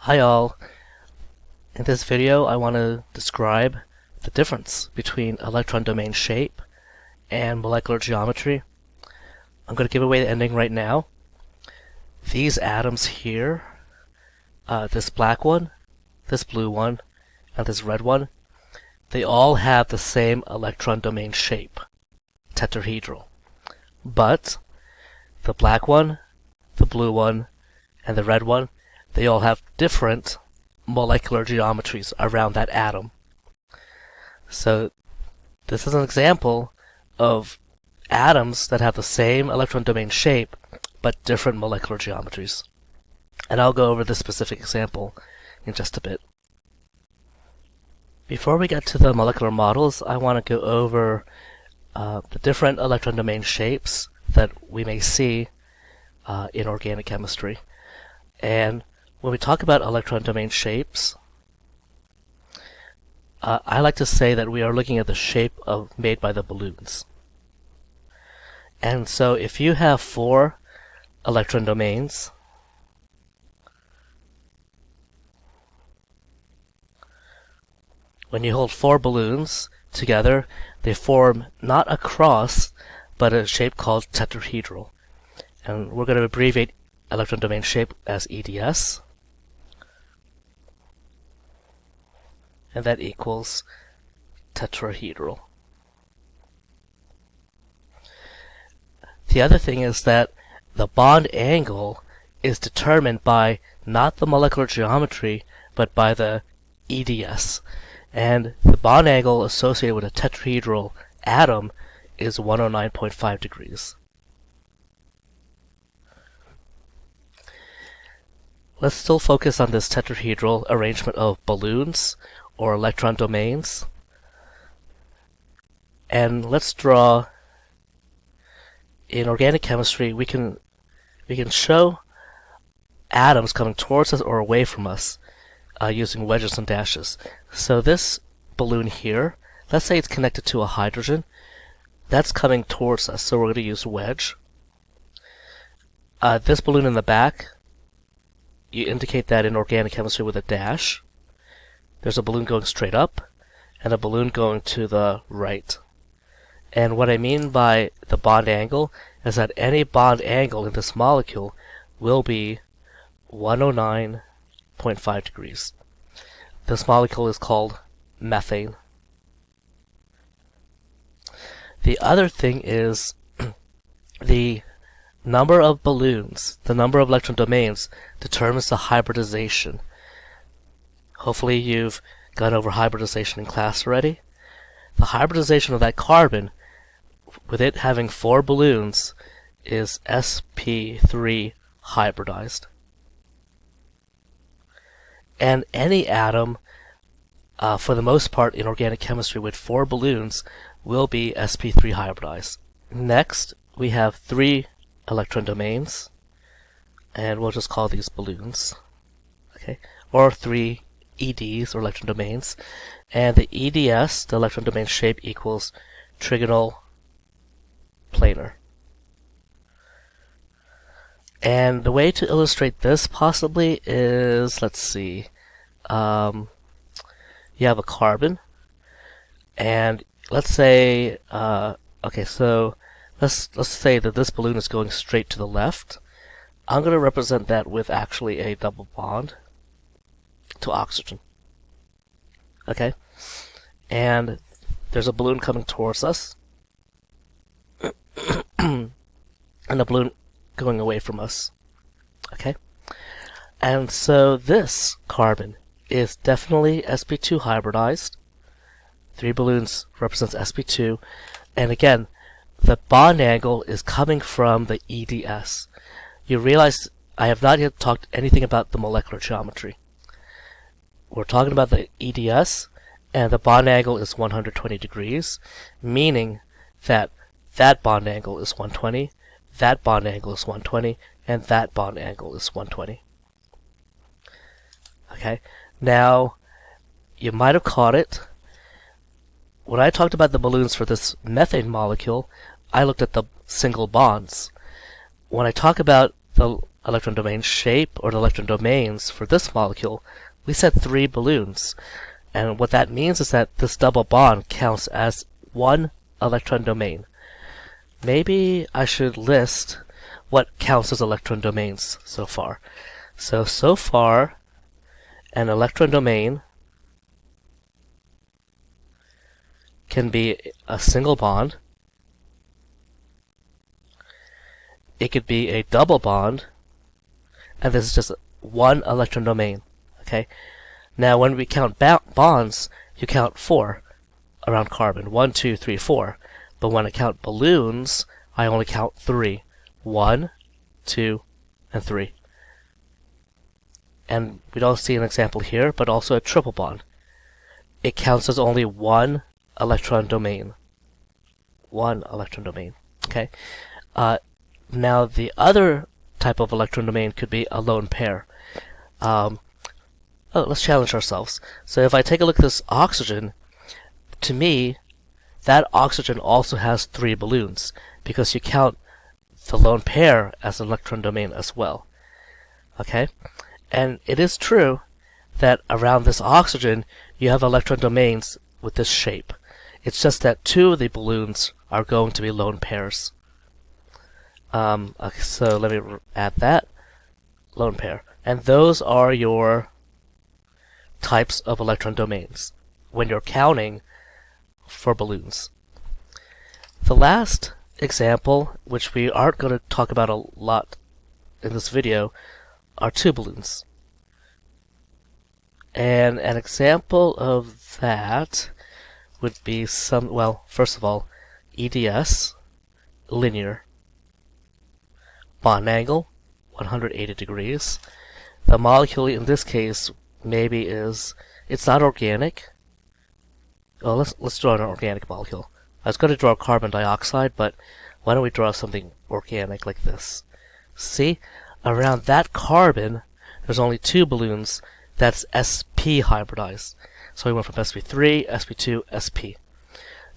Hi all. In this video I want to describe the difference between electron domain shape and molecular geometry. I'm going to give away the ending right now. These atoms here, this black one, this blue one, and this red one, they all have the same electron domain shape, tetrahedral. But the black one, the blue one, and the red one, they all have different molecular geometries around that atom. So this is an example of atoms that have the same electron domain shape but different molecular geometries. And I'll go over this specific example in just a bit. Before we get to the molecular models, I want to go over the different electron domain shapes that we may see in organic chemistry. And when we talk about electron domain shapes, I like to say that we are looking at the shape made by the balloons. And so if you have 4 electron domains, when you hold 4 balloons together, they form not a cross, but a shape called tetrahedral. And we're going to abbreviate electron domain shape as EDS. And that equals tetrahedral. The other thing is that the bond angle is determined by not the molecular geometry, but by the EDS. And the bond angle associated with a tetrahedral atom is 109.5 degrees. Let's still focus on this tetrahedral arrangement of balloons or electron domains. And let's draw, in organic chemistry, we can show atoms coming towards us or away from us using wedges and dashes. So this balloon here, let's say it's connected to a hydrogen, that's coming towards us, so we're going to use wedge. This balloon in the back, you indicate that in organic chemistry with a dash. There's a balloon going straight up and a balloon going to the right. And what I mean by the bond angle is that any bond angle in this molecule will be 109.5 degrees. This molecule is called methane. The other thing is the number of balloons, the number of electron domains, determines the hybridization. Hopefully you've gone over hybridization in class already. The hybridization of that carbon, with it having 4 balloons, is sp3 hybridized. And any atom, for the most part in organic chemistry with 4 balloons, will be sp3 hybridized. Next, we have 3 electron domains, and we'll just call these balloons, okay, or 3 EDs, or electron domains, and the EDS, the electron domain shape, equals trigonal planar. And the way to illustrate this possibly is, let's see, you have a carbon, and let's say, okay, so let's say that this balloon is going straight to the left. I'm going to represent that with actually a double bond to oxygen. Okay? And there's a balloon coming towards us and a balloon going away from us. Okay? And so this carbon is definitely sp2 hybridized. 3 balloons represents sp2. And again, the bond angle is coming from the EDS. You realize I have not yet talked anything about the molecular geometry. We're talking about the EDS, and the bond angle is 120 degrees, meaning that that bond angle is 120, that bond angle is 120, and that bond angle is 120. Okay, now you might have caught it. When I talked about the balloons for this methane molecule, I looked at the single bonds. When I talk about the electron domain shape, or the electron domains for this molecule, we said 3 balloons. And what that means is that this double bond counts as 1 electron domain. Maybe I should list what counts as electron domains so far. So far, an electron domain can be a single bond. It could be a double bond, and this is just 1 electron domain. Okay. Now, when we count bonds, you count 4 around carbon. 1, 2, 3, 4. But when I count balloons, I only count 3. 1, 2, and 3. And we don't see an example here, but also a triple bond. It counts as only 1 electron domain. 1 electron domain. Okay. Now, the other type of electron domain could be a lone pair. Let's challenge ourselves. So if I take a look at this oxygen, to me, that oxygen also has 3 balloons, because you count the lone pair as an electron domain as well. Okay? And it is true that around this oxygen, you have electron domains with this shape. It's just that 2 of the balloons are going to be lone pairs. Okay, so let me add that. Lone pair. And those are your types of electron domains when you're counting for balloons. The last example, which we aren't going to talk about a lot in this video, are 2 balloons. And an example of that would be first of all, EDS, linear. Bond angle, 180 degrees. The molecule in this case maybe it's not organic. Oh, let's draw an organic molecule. I was going to draw carbon dioxide, but why don't we draw something organic like this? See, around that carbon, there's only 2 balloons. That's sp hybridized. So we went from sp3, sp2, sp.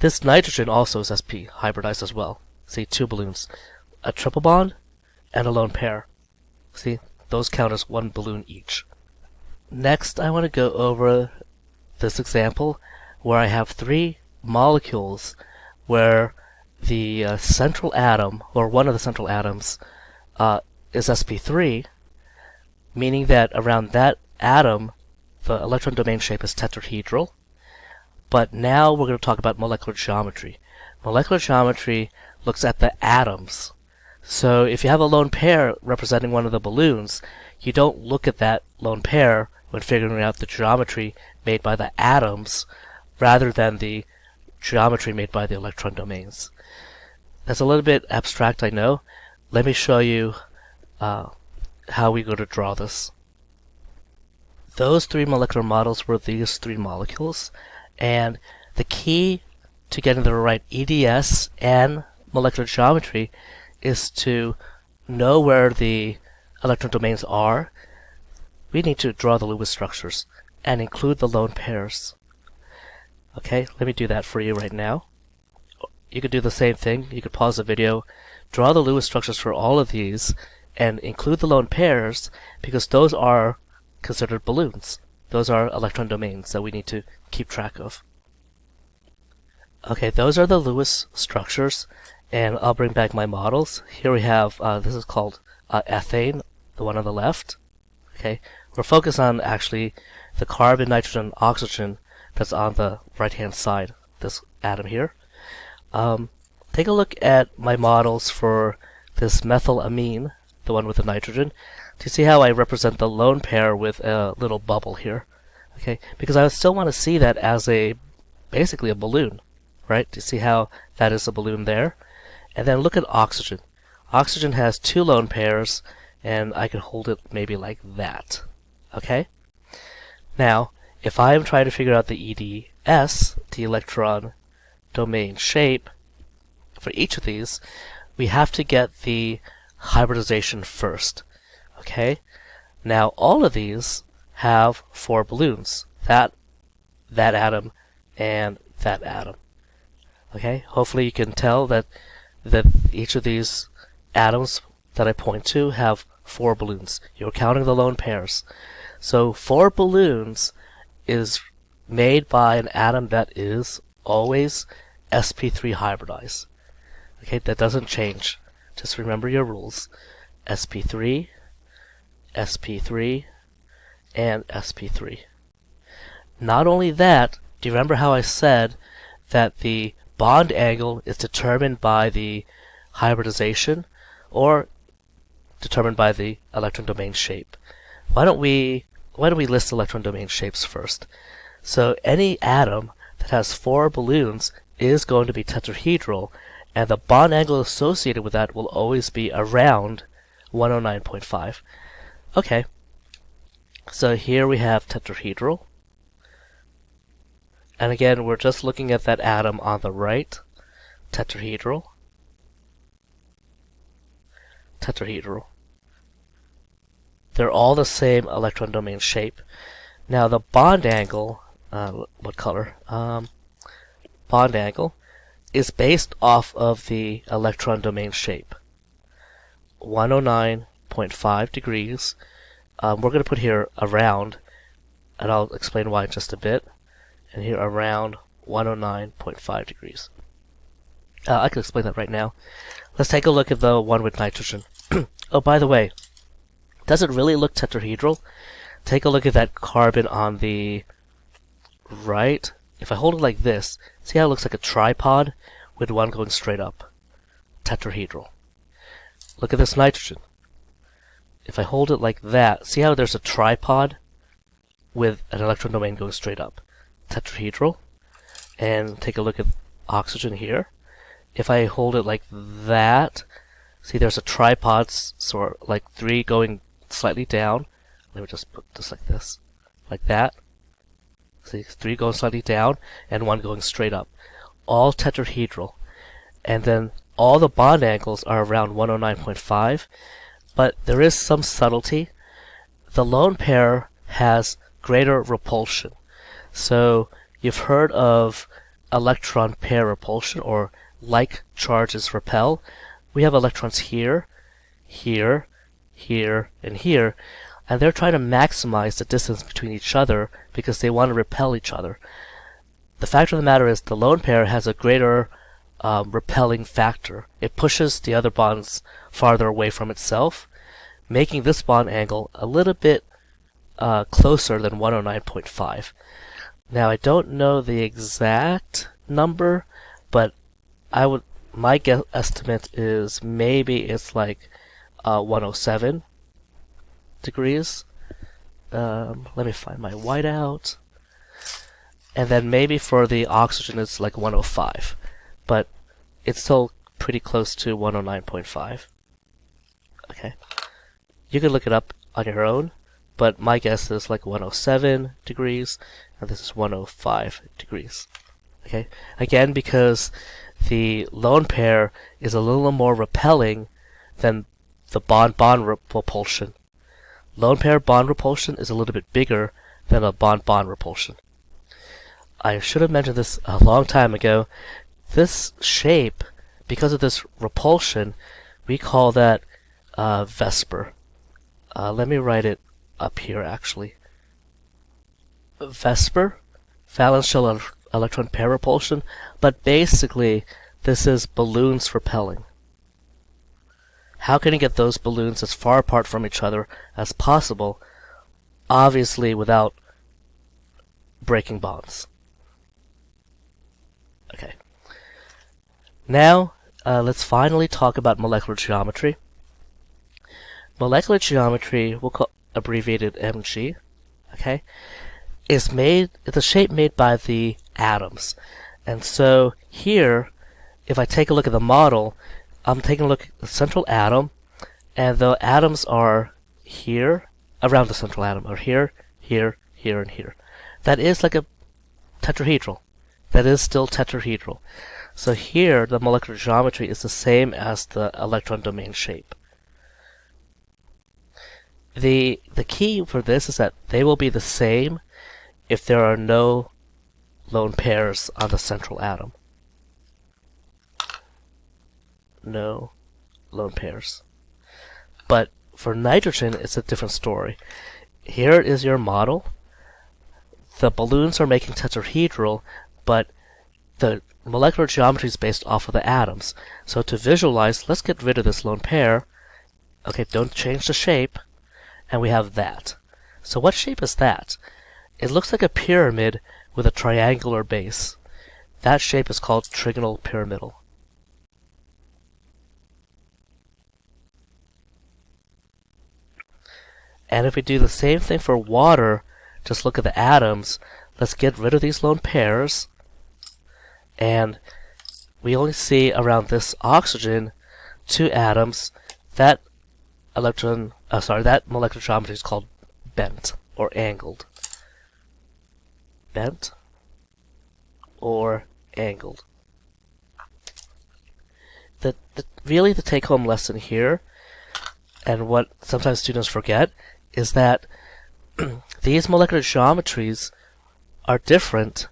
This nitrogen also is sp hybridized as well. See, 2 balloons, a triple bond and a lone pair. See, those count as 1 balloon each. Next, I want to go over this example where I have 3 molecules where the central atom, or one of the central atoms, is sp3, meaning that around that atom, the electron domain shape is tetrahedral. But now we're going to talk about molecular geometry. Molecular geometry looks at the atoms. So if you have a lone pair representing one of the balloons, you don't look at that lone pair when figuring out the geometry made by the atoms rather than the geometry made by the electron domains. That's a little bit abstract, I know. Let me show you how we're going to draw this. Those 3 molecular models were these 3 molecules, and the key to getting the right EDS and molecular geometry is to know where the electron domains are. We need to draw the Lewis structures and include the lone pairs. Okay, let me do that for you right now. You could do the same thing. You could pause the video, draw the Lewis structures for all of these, and include the lone pairs, because those are considered balloons. Those are electron domains that we need to keep track of. Okay, those are the Lewis structures, and I'll bring back my models. Here we have, this is called ethane, the one on the left. Okay, we're focused on actually the carbon, nitrogen, oxygen that's on the right-hand side, this atom here. Take a look at my models for this methylamine, the one with the nitrogen, to see how I represent the lone pair with a little bubble here. Okay, because I still want to see that as basically a balloon, right? To see how that is a balloon there. And then look at oxygen. Oxygen has 2 lone pairs, and I can hold it maybe like that. Okay? Now, if I'm trying to figure out the EDS, the electron domain shape, for each of these, we have to get the hybridization first. Okay? Now, all of these have 4 balloons. That atom, and that atom. Okay? Hopefully you can tell that each of these atoms that I point to have 4 balloons. You're counting the lone pairs. So 4 balloons is made by an atom that is always sp3 hybridized. Okay, that doesn't change. Just remember your rules. sp3, sp3, and sp3. Not only that, do you remember how I said that the bond angle is determined by the hybridization or determined by the electron domain shape? Why don't we list electron domain shapes first? So any atom that has 4 balloons is going to be tetrahedral, and the bond angle associated with that will always be around 109.5. Okay, so here we have tetrahedral. And again, we're just looking at that atom on the right. Tetrahedral. Tetrahedral. They're all the same electron domain shape. Now the bond angle, what color? Bond angle is based off of the electron domain shape. 109.5 degrees. We're going to put here around, and I'll explain why in just a bit. And here around 109.5 degrees. I can explain that right now. Let's take a look at the one with nitrogen. Oh, by the way, does it really look tetrahedral? Take a look at that carbon on the right. If I hold it like this, see how it looks like a tripod with one going straight up? Tetrahedral. Look at this nitrogen. If I hold it like that, see how there's a tripod with an electron domain going straight up? Tetrahedral. And take a look at oxygen here. If I hold it like that, see there's a tripod, sort of like 3 going slightly down. Let me just put this like this. Like that. See, 3 going slightly down and 1 going straight up. All tetrahedral. And then all the bond angles are around 109.5. But there is some subtlety. The lone pair has greater repulsion. So you've heard of electron pair repulsion, or like charges repel. We have electrons here, here, here, and here, and they're trying to maximize the distance between each other because they want to repel each other. The fact of the matter is the lone pair has a greater repelling factor. It pushes the other bonds farther away from itself, making this bond angle a little bit closer than 109.5. Now I don't know the exact number, but my guess estimate is maybe it's like 107 degrees. Let me find my whiteout. And then maybe for the oxygen it's like 105, but it's still pretty close to 109.5. Okay, you can look it up on your own, but my guess is like 107 degrees, and this is 105 degrees. Okay, again, because the lone pair is a little more repelling than the bond-bond repulsion. Lone pair bond repulsion is a little bit bigger than a bond-bond repulsion. I should have mentioned this a long time ago. This shape, because of this repulsion, we call that Vesper. Let me write it up here actually. Vesper, valence shell electron pair repulsion, but basically this is balloons repelling. How can you get those balloons as far apart from each other as possible? Obviously without breaking bonds. Okay. Now, let's finally talk about molecular geometry. Molecular geometry, we'll call abbreviated MG, okay, is the shape made by the atoms. And so here, if I take a look at the model, I'm taking a look at the central atom, and the atoms are here, around the central atom, or here, here, here, and here. That is like a tetrahedral. That is still tetrahedral. So here, the molecular geometry is the same as the electron domain shape. The key for this is that they will be the same if there are no lone pairs on the central atom. No lone pairs. But for nitrogen, it's a different story. Here is your model. The balloons are making tetrahedral, but the molecular geometry is based off of the atoms. So to visualize, let's get rid of this lone pair. Okay, don't change the shape. And we have that. So what shape is that? It looks like a pyramid with a triangular base. That shape is called trigonal pyramidal. And if we do the same thing for water, just look at the atoms. Let's get rid of these lone pairs. And we only see around this oxygen 2 atoms. That that molecular geometry is called bent or angled. Bent or angled. Really the take-home lesson here, and what sometimes students forget, is that these molecular geometries are different.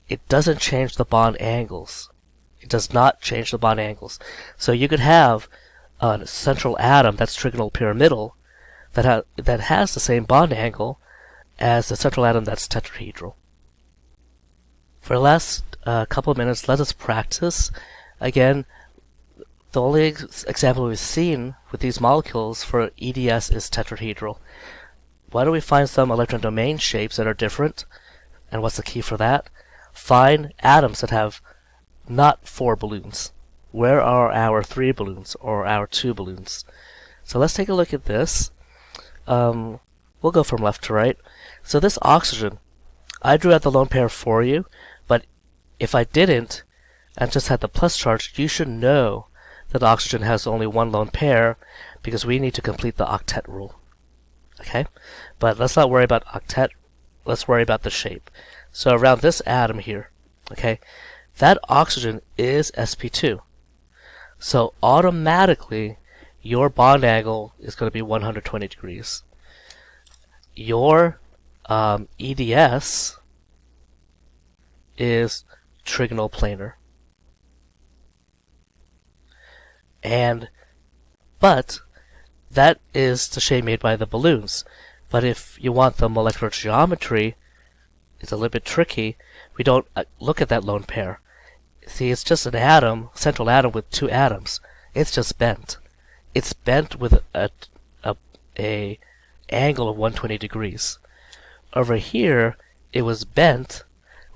It doesn't change the bond angles. It does not change the bond angles. So you could have a central atom that's trigonal pyramidal that has the same bond angle as the central atom that's tetrahedral. For the last couple of minutes, let us practice. Again, the only example we've seen with these molecules for EDS is tetrahedral. Why don't we find some electron domain shapes that are different? And what's the key for that? Find atoms that have not 4 balloons. Where are our 3 balloons or our 2 balloons? So let's take a look at this. We'll go from left to right. So this oxygen, I drew out the lone pair for you, but if I didn't and just had the plus charge, you should know that oxygen has only 1 lone pair because we need to complete the octet rule. Okay? But let's not worry about octet. Let's worry about the shape. So around this atom here, okay, that oxygen is sp2. So automatically, your bond angle is going to be 120 degrees. Your EDS is trigonal planar. But that is the shape made by the balloons. But if you want the molecular geometry, it's a little bit tricky. We don't look at that lone pair. See, it's just an atom, central atom with 2 atoms. It's just bent. It's bent with a angle of 120 degrees. Over here, it was bent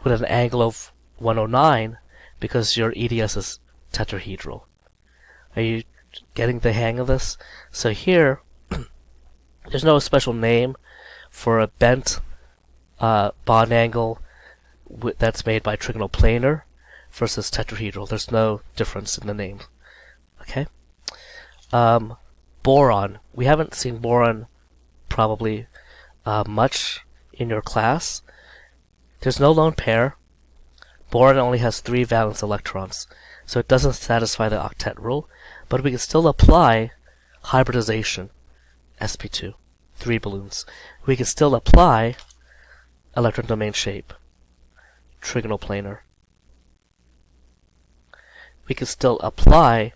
with an angle of 109 because your EDS is tetrahedral. Are you getting the hang of this? So here, there's no special name for a bent bond angle that's made by trigonal planar versus tetrahedral. There's no difference in the name. Okay? Boron. We haven't seen boron probably much in your class. There's no lone pair. Boron only has 3 valence electrons, so it doesn't satisfy the octet rule, but we can still apply hybridization, sp2, 3 balloons. We can still apply electron domain shape, trigonal planar. We can still apply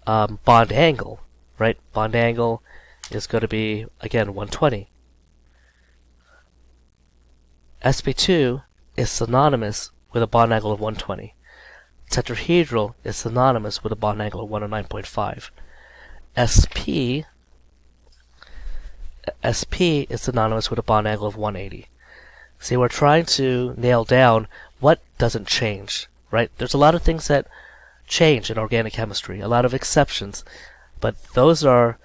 bond angle, right? Bond angle is going to be, again, 120. sp2 is synonymous with a bond angle of 120. Tetrahedral is synonymous with a bond angle of 109.5. sp is synonymous with a bond angle of 180. See, we're trying to nail down what doesn't change, right? There's a lot of things that change in organic chemistry, a lot of exceptions, but those are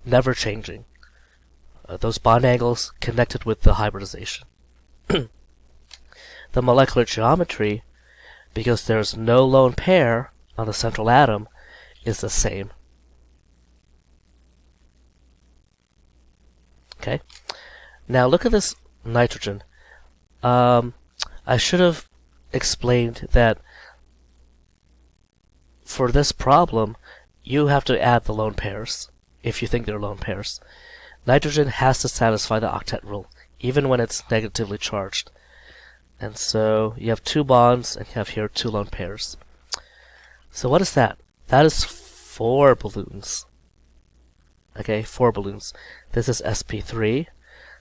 never changing. Those bond angles connected with the hybridization. The molecular geometry, because there's no lone pair on the central atom, is the same. Okay? Now look at this nitrogen. I should have explained that for this problem, you have to add the lone pairs, if you think they're lone pairs. Nitrogen has to satisfy the octet rule, even when it's negatively charged. And so you have 2 bonds, and you have here 2 lone pairs. So what is that? That is 4 balloons. Okay, 4 balloons. This is sp3,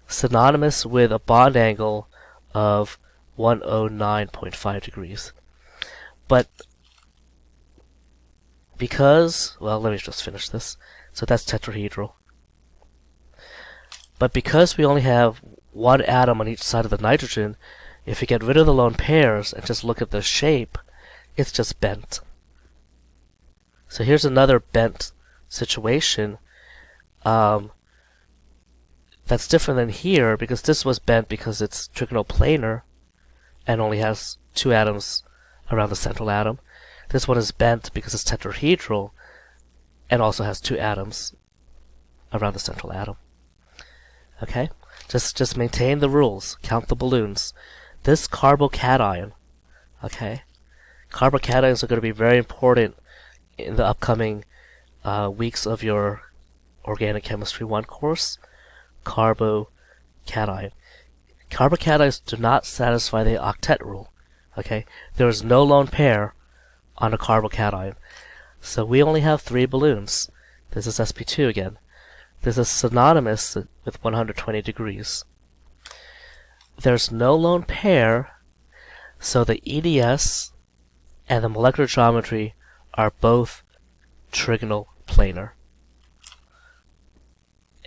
synonymous with a bond angle of 109.5 degrees. But because, well, let me just finish this. So that's tetrahedral. But because we only have one atom on each side of the nitrogen, if you get rid of the lone pairs and just look at the shape, it's just bent. So here's another bent situation that's different than here, because this was bent because it's trigonoplanar and only has 2 atoms around the central atom. This one is bent because it's tetrahedral and also has 2 atoms around the central atom. Okay? Just maintain the rules. Count the balloons. This carbocation, okay? Carbocations are going to be very important in the upcoming weeks of your Organic Chemistry 1 course. Carbocation. Carbocations do not satisfy the octet rule. Okay? There is no lone pair on a carbocation. So we only have 3 balloons. This is sp2 again. This is synonymous with 120 degrees. There's no lone pair, so the EDS and the molecular geometry are both trigonal planar.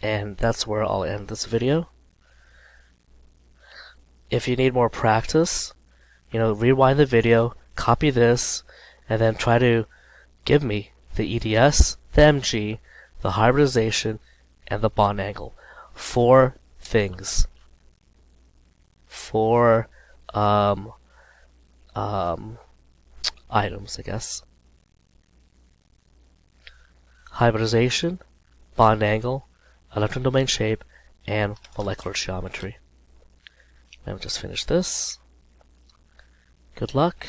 And that's where I'll end this video. If you need more practice, rewind the video, copy this, and then try to give me the EDS, the Mg, the hybridization, and the bond angle. 4 things. 4 items, I guess. Hybridization, bond angle, electron domain shape, and molecular geometry. Let me just finish this. Good luck.